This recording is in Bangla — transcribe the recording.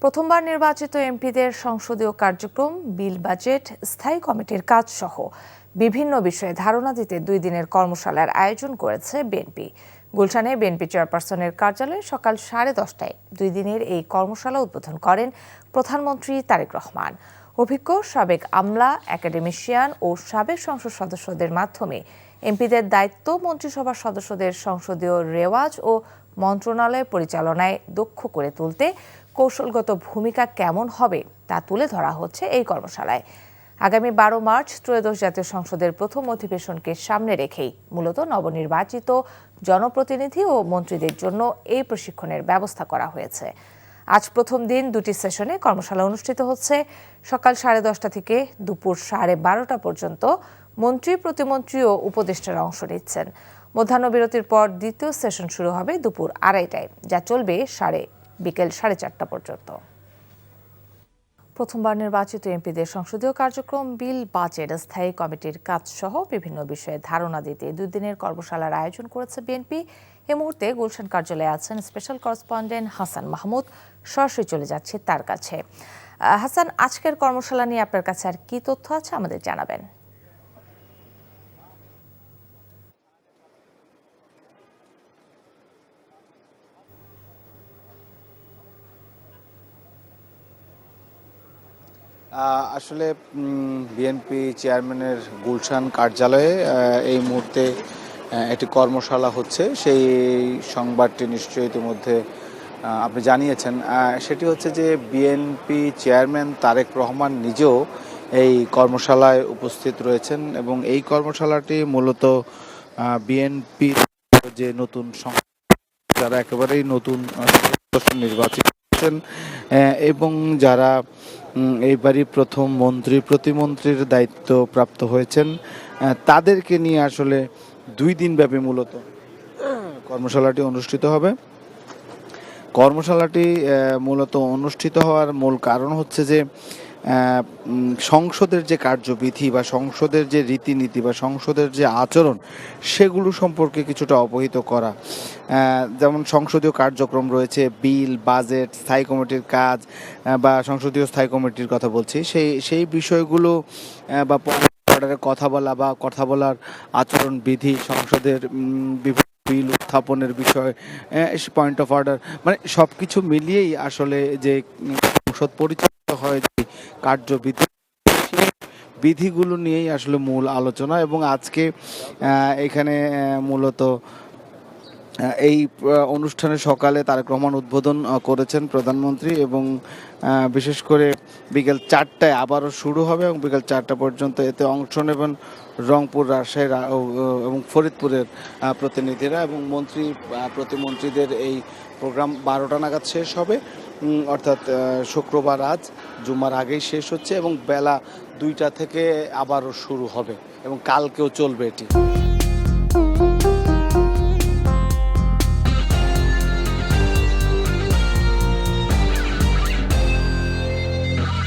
প্রথমবার নির্বাচিত এমপিদের সংসদীয় কার্যক্রম, বিল, বাজেট, স্থায়ী কমিটির কাজ সহ বিভিন্ন বিষয়ে ধারণা দিতে 2 দিনের কর্মশালার আয়োজন করেছে বিএনপি। গুলশানে বিএনপি চেয়ারপারসনের কার্যালয়ে সকাল 10:30টায় 2 দিনের এই কর্মশালা উদ্বোধন করেন প্রধানমন্ত্রী তারেক রহমান। অভিজ্ঞ সাবেক আমলা, একাডেমিশিয়ান ও সাবেক সংসদ সদস্যদের মাধ্যমে এমপিদের দায়িত্ব, মন্ত্রিসভার সদস্যদের সংসদীয় রেওয়াজ ও মন্ত্রণালয় পরিচালনায় দক্ষ করে তুলতে কৌশলগত ভূমিকা কেমন হবে তা তুলে ধরা হচ্ছে এই কর্মশালায়। আগামী 12 মার্চ ত্রয়োদশ জাতীয় সংসদের প্রথম অধিবেশনকে সামনে রেখেই মূলত নবনির্বাচিত জনপ্রতিনিধি ও মন্ত্রীদের জন্য এই প্রশিক্ষণের ব্যবস্থা করা হয়েছে। আজ প্রথম দিন 2টি সেশনে কর্মশালা অনুষ্ঠিত হচ্ছে। সকাল 10:30 থেকে দুপুর 12:30 পর্যন্ত মন্ত্রী, প্রতিমন্ত্রী ও উপদেষ্টারা অংশ নিচ্ছেন। মধ্যাহ্নবিরতির পর দ্বিতীয় সেশন শুরু হবে দুপুর 2:30টায়, যা চলবে বিকেল 4:30 পর্যন্ত। প্রথমবার নির্বাচিত এমপিদের সংসদীয় কার্যক্রম, বিল, বাজেট, স্থায়ী কমিটির কাজ সহ বিভিন্ন বিষয়ে ধারণা দিতে 2 দিনের কর্মশালার আয়োজন করেছে বিএনপি। এ মুহূর্তে গুলশান কার্যালয়ে আছেন স্পেশাল করেসপন্ডেন্ট হাসান মাহমুদ। সরাসরি চলে যাচ্ছে তার কাছে। হাসান, আজকের কর্মশালা নিয়ে আপনার কাছে আর কি তথ্য আছে আমাদের জানাবেন। আসলে বিএনপি চেয়ারম্যানের গুলশান কার্যালয়ে এই মুহূর্তে একটি কর্মশালা হচ্ছে। সেই সংবাদটি নিশ্চয়ই ইতিমধ্যে আপনি জানিয়েছেন। সেটি হচ্ছে যে বিএনপি চেয়ারম্যান তারেক রহমান নিজেও এই কর্মশালায় উপস্থিত রয়েছেন এবং এই কর্মশালাটি মূলত বিএনপি যে নতুন যারা একেবারেই নতুন নির্বাচিত হচ্ছেন এবং যারা এইবারই প্রথম মন্ত্রী, প্রতিমন্ত্রীর দায়িত্ব প্রাপ্ত হয়েছেন, তাদেরকে নিয়ে আসলে 2 দিনব্যাপী মূলত কর্মশালাটি অনুষ্ঠিত হবে। কর্মশালাটি মূলত অনুষ্ঠিত হওয়ার মূল কারণ হচ্ছে যে সংসদের যে কার্যবিধি বা সংসদের যে রীতিনীতি বা সংসদের যে আচরণ, সেগুলো সম্পর্কে কিছুটা অবহিত করা। যেমন সংসদীয় কার্যক্রম রয়েছে, বিল, বাজেট, স্থায়ী কমিটির কাজ বা সংসদীয় স্থায়ী কমিটির কথা বলছি, সেই বিষয়গুলো বা অর্ডারে কথা বলা বা কথা বলার আচরণবিধি, সংসদের বিল উত্থাপনের বিষয়, পয়েন্ট অফ অর্ডার, মানে সব কিছু মিলিয়েই আসলে যে সংসদ পরিচালিত হয় যে কার্যবিধি, সেই বিধিগুলো নিয়েই আসলে মূল আলোচনা। এবং আজকে এখানে মূলত এই অনুষ্ঠানে সকালে তারেক রহমান উদ্বোধন করেছেন প্রধানমন্ত্রী এবং বিশেষ করে বিকেল 4টায় আবারও শুরু হবে এবং বিকেল 4টা পর্যন্ত এতে অংশ নেবেন রংপুর, রাজশাহী এবং ফরিদপুরের প্রতিনিধিরা এবং প্রতিমন্ত্রীদের এই প্রোগ্রাম 12টা নাগাদ শেষ হবে। অর্থাৎ শুক্রবার আজ জুম্মার আগেই শেষ হচ্ছে এবং বেলা 2টা থেকে আবারও শুরু হবে এবং কালকেও চলবে এটি।